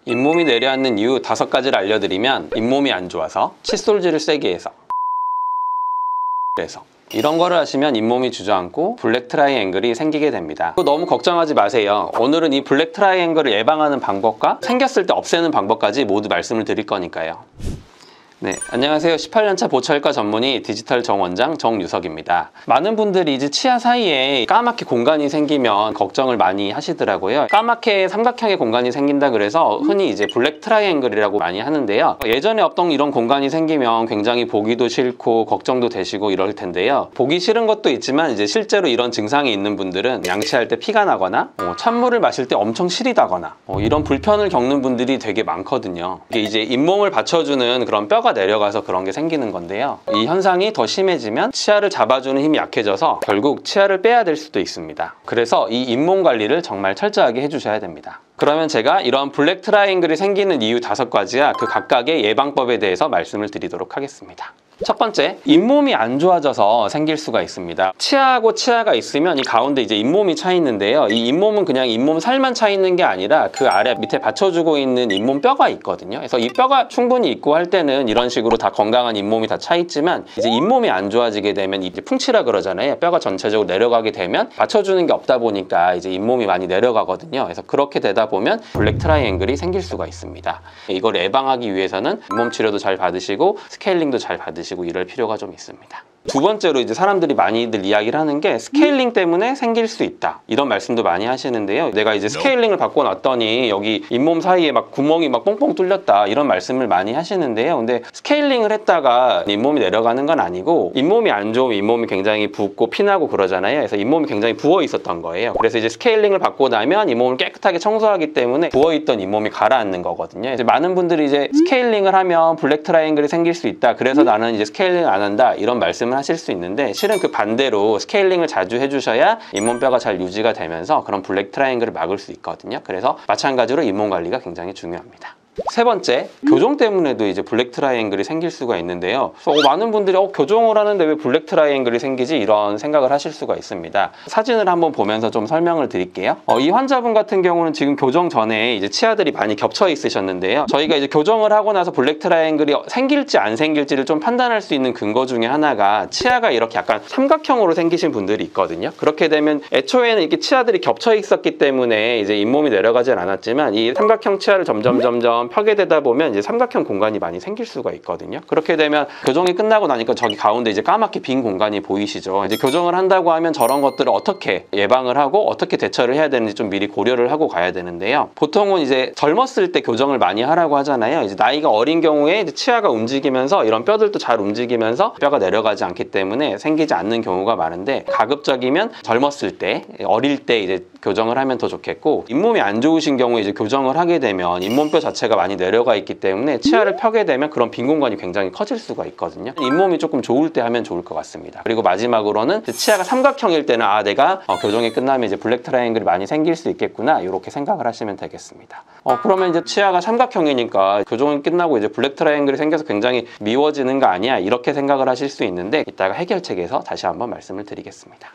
잇몸이 내려앉는 이유 5가지를 알려드리면 잇몸이 안 좋아서, 칫솔질을 세게 해서, 그래서 이런 거를 하시면 잇몸이 주저앉고 블랙 트라이앵글이 생기게 됩니다. 너무 걱정하지 마세요. 오늘은 이 블랙 트라이앵글을 예방하는 방법과 생겼을 때 없애는 방법까지 모두 말씀을 드릴 거니까요. 네, 안녕하세요. 18년차 보철과 전문의 디지털 정원장 정유석입니다. 많은 분들이 이제 치아 사이에 까맣게 공간이 생기면 걱정을 많이 하시더라고요. 까맣게 삼각형의 공간이 생긴다 그래서 흔히 이제 블랙 트라이앵글이라고 많이 하는데요. 예전에 없던 이런 공간이 생기면 굉장히 보기도 싫고 걱정도 되시고 이럴 텐데요. 보기 싫은 것도 있지만 이제 실제로 이런 증상이 있는 분들은 양치할 때 피가 나거나 찬물을 마실 때 엄청 시리다거나 이런 불편을 겪는 분들이 되게 많거든요. 이게 이제 잇몸을 받쳐주는 그런 뼈가 내려가서 그런 게 생기는 건데요. 이 현상이 더 심해지면 치아를 잡아주는 힘이 약해져서 결국 치아를 빼야 될 수도 있습니다. 그래서 이 잇몸 관리를 정말 철저하게 해주셔야 됩니다. 그러면 제가 이런 블랙 트라이앵글이 생기는 이유 5가지와 그 각각의 예방법에 대해서 말씀을 드리도록 하겠습니다. 첫 번째, 잇몸이 안 좋아져서 생길 수가 있습니다. 치아하고 치아가 있으면 이 가운데 이제 잇몸이 차 있는데요. 이 잇몸은 그냥 잇몸 살만 차 있는 게 아니라 그 아래 밑에 받쳐주고 있는 잇몸 뼈가 있거든요. 그래서 이 뼈가 충분히 있고 할 때는 이런 식으로 다 건강한 잇몸이 다 차 있지만 이제 잇몸이 안 좋아지게 되면 이제 풍치라 그러잖아요. 뼈가 전체적으로 내려가게 되면 받쳐주는 게 없다 보니까 이제 잇몸이 많이 내려가거든요. 그래서 그렇게 되다 보면 블랙 트라이앵글이 생길 수가 있습니다. 이걸 예방하기 위해서는 잇몸 치료도 잘 받으시고 스케일링도 잘 받으시고 이럴 필요가 좀 있습니다. 두 번째로 이제 사람들이 많이들 이야기를 하는 게 스케일링 때문에 생길 수 있다, 이런 말씀도 많이 하시는데요. 내가 이제 스케일링을 받고 났더니 여기 잇몸 사이에 막 구멍이 막 뽕뽕 뚫렸다, 이런 말씀을 많이 하시는데요. 근데 스케일링을 했다가 잇몸이 내려가는 건 아니고, 잇몸이 안 좋으면 잇몸이 굉장히 붓고 피나고 그러잖아요. 그래서 잇몸이 굉장히 부어 있었던 거예요. 그래서 이제 스케일링을 받고 나면 잇몸을 깨끗하게 청소하기 때문에 부어있던 잇몸이 가라앉는 거거든요. 이제 많은 분들이 이제 스케일링을 하면 블랙 트라이앵글이 생길 수 있다, 그래서 나는 이제 스케일링을 안 한다, 이런 말씀을 하실 수 있는데, 실은 그 반대로 스케일링을 자주 해주셔야 잇몸뼈가 잘 유지가 되면서 그런 블랙 트라이앵글을 막을 수 있거든요. 그래서 마찬가지로 잇몸 관리가 굉장히 중요합니다. 세 번째, 교정 때문에도 이제 블랙 트라이앵글이 생길 수가 있는데요. 많은 분들이 교정을 하는데 왜 블랙 트라이앵글이 생기지, 이런 생각을 하실 수가 있습니다. 사진을 한번 보면서 좀 설명을 드릴게요. 이 환자분 같은 경우는 지금 교정 전에 이제 치아들이 많이 겹쳐 있으셨는데요. 저희가 이제 교정을 하고 나서 블랙 트라이앵글이 생길지 안 생길지를 좀 판단할 수 있는 근거 중에 하나가, 치아가 이렇게 약간 삼각형으로 생기신 분들이 있거든요. 그렇게 되면 애초에는 이렇게 치아들이 겹쳐 있었기 때문에 이제 잇몸이 내려가진 않았지만, 이 삼각형 치아를 점점 펴게 되다 보면 이제 삼각형 공간이 많이 생길 수가 있거든요. 그렇게 되면 교정이 끝나고 나니까 저기 가운데 이제 까맣게 빈 공간이 보이시죠. 이제 교정을 한다고 하면 저런 것들을 어떻게 예방을 하고 어떻게 대처를 해야 되는지 좀 미리 고려를 하고 가야 되는데요. 보통은 이제 젊었을 때 교정을 많이 하라고 하잖아요. 이제 나이가 어린 경우에 이제 치아가 움직이면서 이런 뼈들도 잘 움직이면서 뼈가 내려가지 않기 때문에 생기지 않는 경우가 많은데, 가급적이면 젊었을 때, 어릴 때 이제 교정을 하면 더 좋겠고, 잇몸이 안 좋으신 경우에 이제 교정을 하게 되면 잇몸뼈 자체가 많이 내려가 있기 때문에 치아를 펴게 되면 그런 빈 공간이 굉장히 커질 수가 있거든요. 잇몸이 조금 좋을 때 하면 좋을 것 같습니다. 그리고 마지막으로는 치아가 삼각형일 때는 내가 교정이 끝나면 이제 블랙 트라이앵글이 많이 생길 수 있겠구나, 이렇게 생각을 하시면 되겠습니다. 그러면 이제 치아가 삼각형이니까 교정이 끝나고 이제 블랙 트라이앵글이 생겨서 굉장히 미워지는 거 아니야, 이렇게 생각을 하실 수 있는데, 이따가 해결책에서 다시 한번 말씀을 드리겠습니다.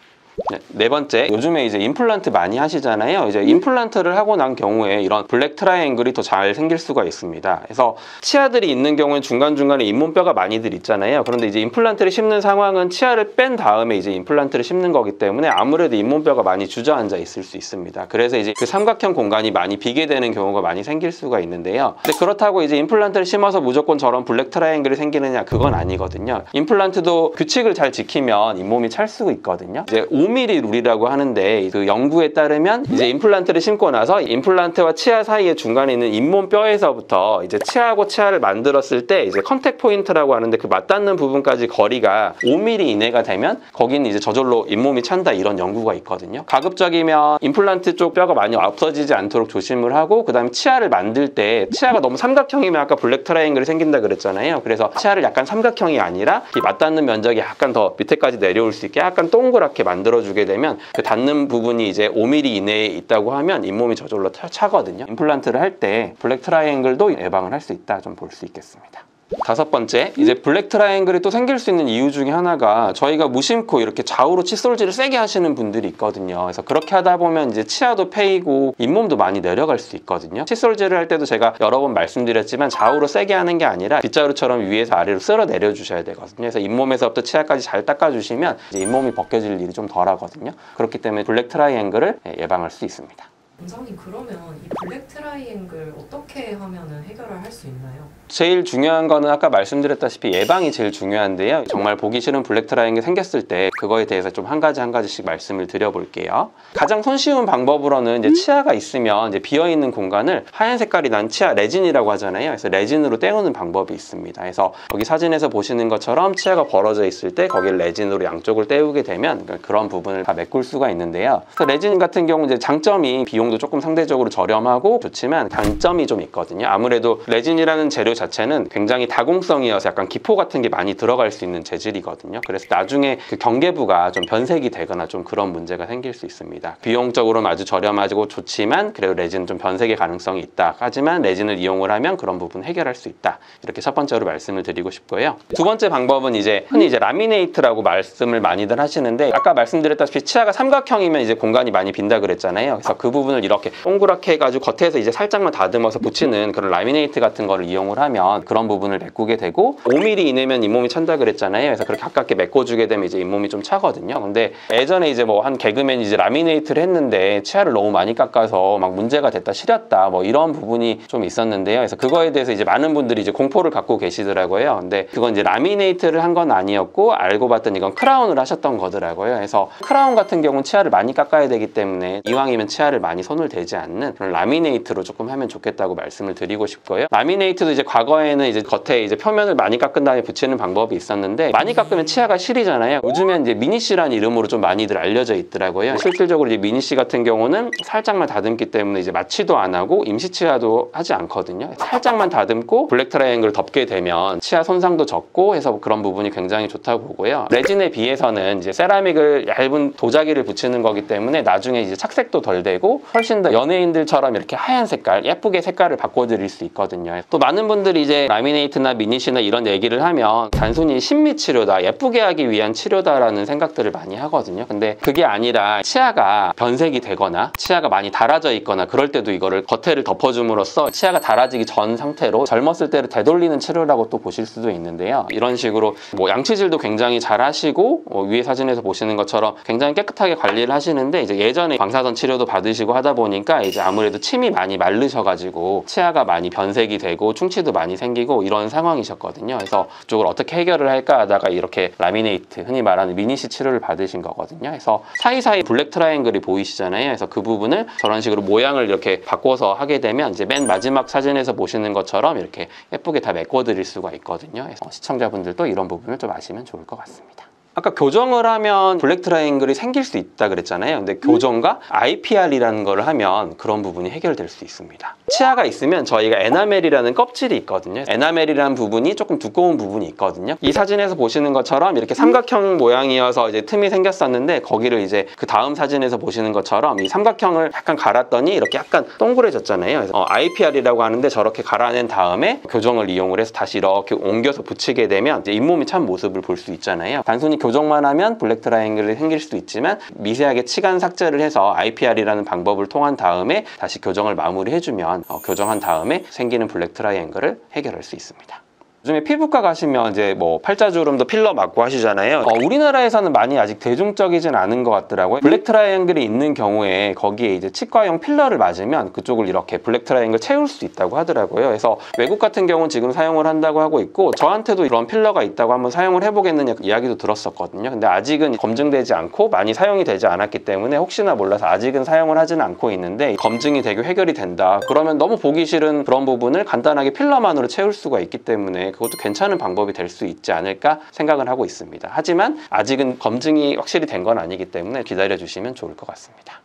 네 번째, 요즘에 이제 임플란트 많이 하시잖아요. 이제 임플란트를 하고 난 경우에 이런 블랙 트라이앵글이 더 잘 생길 수가 있습니다. 그래서 치아들이 있는 경우엔 중간중간에 잇몸뼈가 많이들 있잖아요. 그런데 이제 임플란트를 심는 상황은 치아를 뺀 다음에 이제 임플란트를 심는 거기 때문에 아무래도 잇몸뼈가 많이 주저앉아 있을 수 있습니다. 그래서 이제 그 삼각형 공간이 많이 비게 되는 경우가 많이 생길 수가 있는데요. 근데 그렇다고 이제 임플란트를 심어서 무조건 저런 블랙 트라이앵글이 생기느냐, 그건 아니거든요. 임플란트도 규칙을 잘 지키면 잇몸이 찰 수 있거든요. 이제 5mm 룰이라고 하는데, 그 연구에 따르면 이제 임플란트를 심고 나서 임플란트와 치아 사이에 중간에 있는 잇몸 뼈에서부터 이제 치아하고 치아를 만들었을 때 이제 컨택 포인트라고 하는데, 그 맞닿는 부분까지 거리가 5mm 이내가 되면 거기는 이제 저절로 잇몸이 찬다, 이런 연구가 있거든요. 가급적이면 임플란트 쪽 뼈가 많이 없어지지 않도록 조심을 하고, 그 다음에 치아를 만들 때 치아가 너무 삼각형이면 아까 블랙 트라이앵글이 생긴다 그랬잖아요. 그래서 치아를 약간 삼각형이 아니라 이 맞닿는 면적이 약간 더 밑에까지 내려올 수 있게 약간 동그랗게 만들어주게 되면, 그 닿는 부분이 이제 5mm 이내에 있다고 하면 잇몸이 저절로 차거든요. 임플란트를 할 때 블랙 트라이앵글도 예방을 할 수 있다, 좀 볼 수 있겠습니다. 다섯 번째, 이제 블랙 트라이앵글이 또 생길 수 있는 이유 중에 하나가 저희가 무심코 이렇게 좌우로 칫솔질을 세게 하시는 분들이 있거든요. 그래서 그렇게 하다 보면 이제 치아도 패이고 잇몸도 많이 내려갈 수 있거든요. 칫솔질을 할 때도 제가 여러 번 말씀드렸지만 좌우로 세게 하는 게 아니라 빗자루처럼 위에서 아래로 쓸어 내려 주셔야 되거든요. 그래서 잇몸에서부터 치아까지 잘 닦아주시면 이제 잇몸이 벗겨질 일이 좀 덜 하거든요. 그렇기 때문에 블랙 트라이앵글을 예방할 수 있습니다. 원장님, 그러면 이 블랙 트라이앵글 어떻게 하면 해결을 할 수 있나요? 제일 중요한 거는 아까 말씀드렸다시피 예방이 제일 중요한데요. 정말 보기 싫은 블랙 트라이앵글 생겼을 때 그거에 대해서 좀 한 가지씩 말씀을 드려볼게요. 가장 손쉬운 방법으로는 이제 치아가 있으면 이제 비어있는 공간을 하얀 색깔이 난 치아 레진이라고 하잖아요. 그래서 레진으로 때우는 방법이 있습니다. 그래서 여기 사진에서 보시는 것처럼 치아가 벌어져 있을 때 거기를 레진으로 양쪽을 때우게 되면 그런 부분을 다 메꿀 수가 있는데요. 그래서 레진 같은 경우 이제 장점이 비용도 조금 상대적으로 저렴하고 좋지만 단점이 좀 있거든요. 아무래도 레진이라는 재료 자체는 굉장히 다공성이어서 약간 기포 같은 게 많이 들어갈 수 있는 재질이거든요. 그래서 나중에 그 경계부가 좀 변색이 되거나 좀 그런 문제가 생길 수 있습니다. 비용적으로는 아주 저렴하고 좋지만 그래도 레진은 좀 변색의 가능성이 있다. 하지만 레진을 이용을 하면 그런 부분 해결할 수 있다. 이렇게 첫 번째로 말씀을 드리고 싶고요. 두 번째 방법은 이제 흔히 이제 라미네이트라고 말씀을 많이들 하시는데 아까 말씀드렸다시피 치아가 삼각형이면 이제 공간이 많이 빈다 그랬잖아요. 그래서 그 부분을 이렇게 동그랗게 해가지고 겉에서 이제 살짝만 다듬어서 붙이는 그런 라미네이트 같은 거를 이용을 하면 그런 부분을 메꾸게 되고 5mm 이내면 잇몸이 찬다 그랬잖아요. 그래서 그렇게 가깝게 메꿔주게 되면 이제 잇몸이 좀 차거든요. 근데 예전에 이제 뭐 한 개그맨이 이제 라미네이트를 했는데 치아를 너무 많이 깎아서 막 문제가 됐다, 시렸다 뭐 이런 부분이 좀 있었는데요. 그래서 그거에 대해서 이제 많은 분들이 이제 공포를 갖고 계시더라고요. 근데 그건 이제 라미네이트를 한 건 아니었고 알고 봤더니 이건 크라운을 하셨던 거더라고요. 그래서 크라운 같은 경우는 치아를 많이 깎아야 되기 때문에 이왕이면 치아를 많이 손을 대지 않는 그런 라미네이트로 조금 하면 좋겠다고 말씀을 드리고 싶고요. 라미네이트도 이제 과거에는 이제 겉에 이제 표면을 많이 깎은 다음에 붙이는 방법이 있었는데 많이 깎으면 치아가 시리잖아요. 요즘엔 이제 미니씨라는 이름으로 좀 많이들 알려져 있더라고요. 실질적으로 이제 미니씨 같은 경우는 살짝만 다듬기 때문에 이제 마취도 안 하고 임시치아도 하지 않거든요. 살짝만 다듬고 블랙 트라이앵글을 덮게 되면 치아 손상도 적고 해서 그런 부분이 굉장히 좋다고 보고요. 레진에 비해서는 이제 세라믹을 얇은 도자기를 붙이는 거기 때문에 나중에 이제 착색도 덜 되고 훨씬 더 연예인들처럼 이렇게 하얀 색깔, 예쁘게 색깔을 바꿔드릴 수 있거든요. 또 많은 분들이 이제 라미네이트나 미니시나 이런 얘기를 하면 단순히 심미 치료다, 예쁘게 하기 위한 치료다라는 생각들을 많이 하거든요. 근데 그게 아니라 치아가 변색이 되거나 치아가 많이 닳아져 있거나 그럴 때도 이거를 겉에를 덮어줌으로써 치아가 닳아지기 전 상태로 젊었을 때를 되돌리는 치료라고 또 보실 수도 있는데요. 이런 식으로 뭐 양치질도 굉장히 잘 하시고 위에 사진에서 보시는 것처럼 굉장히 깨끗하게 관리를 하시는데 이제 예전에 방사선 치료도 받으시고 하다 보니까 이제 아무래도 침이 많이 마르셔가지고 치아가 많이 변색이 되고 충치도 많이 생기고 이런 상황이셨거든요. 그래서 그쪽을 어떻게 해결을 할까 하다가 이렇게 라미네이트, 흔히 말하는 미니시 치료를 받으신 거거든요. 그래서 사이사이 블랙 트라이앵글이 보이시잖아요. 그래서 그 부분을 저런 식으로 모양을 이렇게 바꿔서 하게 되면 이제 맨 마지막 사진에서 보시는 것처럼 이렇게 예쁘게 다 메꿔드릴 수가 있거든요. 그래서 시청자분들도 이런 부분을 좀 아시면 좋을 것 같습니다. 아까 교정을 하면 블랙 트라이앵글이 생길 수 있다 그랬잖아요. 근데 교정과 IPR이라는 걸 하면 그런 부분이 해결될 수 있습니다. 치아가 있으면 저희가 에나멜이라는 껍질이 있거든요. 에나멜이라는 부분이 조금 두꺼운 부분이 있거든요. 이 사진에서 보시는 것처럼 이렇게 삼각형 모양이어서 이제 틈이 생겼었는데 거기를 이제 그 다음 사진에서 보시는 것처럼 이 삼각형을 약간 갈았더니 이렇게 약간 동그래졌잖아요. 그래서 IPR이라고 하는데 저렇게 갈아낸 다음에 교정을 이용을 해서 다시 이렇게 옮겨서 붙이게 되면 이제 잇몸이 찬 모습을 볼 수 있잖아요. 단순히 교정만 하면 블랙 트라이앵글이 생길 수도 있지만 미세하게 치간 삭제를 해서 IPR이라는 방법을 통한 다음에 다시 교정을 마무리해주면 교정한 다음에 생기는 블랙 트라이앵글을 해결할 수 있습니다. 요즘에 피부과 가시면 이제 뭐 팔자주름도 필러 맞고 하시잖아요. 우리나라에서는 많이 아직 대중적이진 않은 것 같더라고요. 블랙 트라이앵글이 있는 경우에 거기에 이제 치과용 필러를 맞으면 그쪽을 이렇게 블랙 트라이앵글 채울 수 있다고 하더라고요. 그래서 외국 같은 경우는 지금 사용을 한다고 하고 있고 저한테도 이런 필러가 있다고 한번 사용을 해보겠느냐 이야기도 들었었거든요. 근데 아직은 검증되지 않고 많이 사용이 되지 않았기 때문에 혹시나 몰라서 아직은 사용을 하지는 않고 있는데 검증이 되고 해결이 된다. 그러면 너무 보기 싫은 그런 부분을 간단하게 필러만으로 채울 수가 있기 때문에 그것도 괜찮은 방법이 될 수 있지 않을까 생각을 하고 있습니다. 하지만 아직은 검증이 확실히 된 건 아니기 때문에 기다려 주시면 좋을 것 같습니다.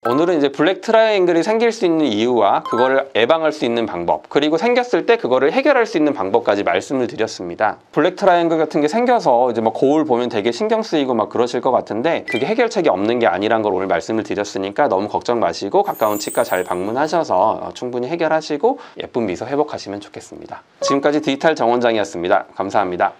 오늘은 이제 블랙 트라이앵글이 생길 수 있는 이유와 그거를 예방할 수 있는 방법, 그리고 생겼을 때 그거를 해결할 수 있는 방법까지 말씀을 드렸습니다. 블랙 트라이앵글 같은 게 생겨서 이제 막 거울 보면 되게 신경 쓰이고 막 그러실 것 같은데 그게 해결책이 없는 게 아니란 걸 오늘 말씀을 드렸으니까 너무 걱정 마시고 가까운 치과 잘 방문하셔서 충분히 해결하시고 예쁜 미소 회복하시면 좋겠습니다. 지금까지 디지털 정원장이었습니다. 감사합니다.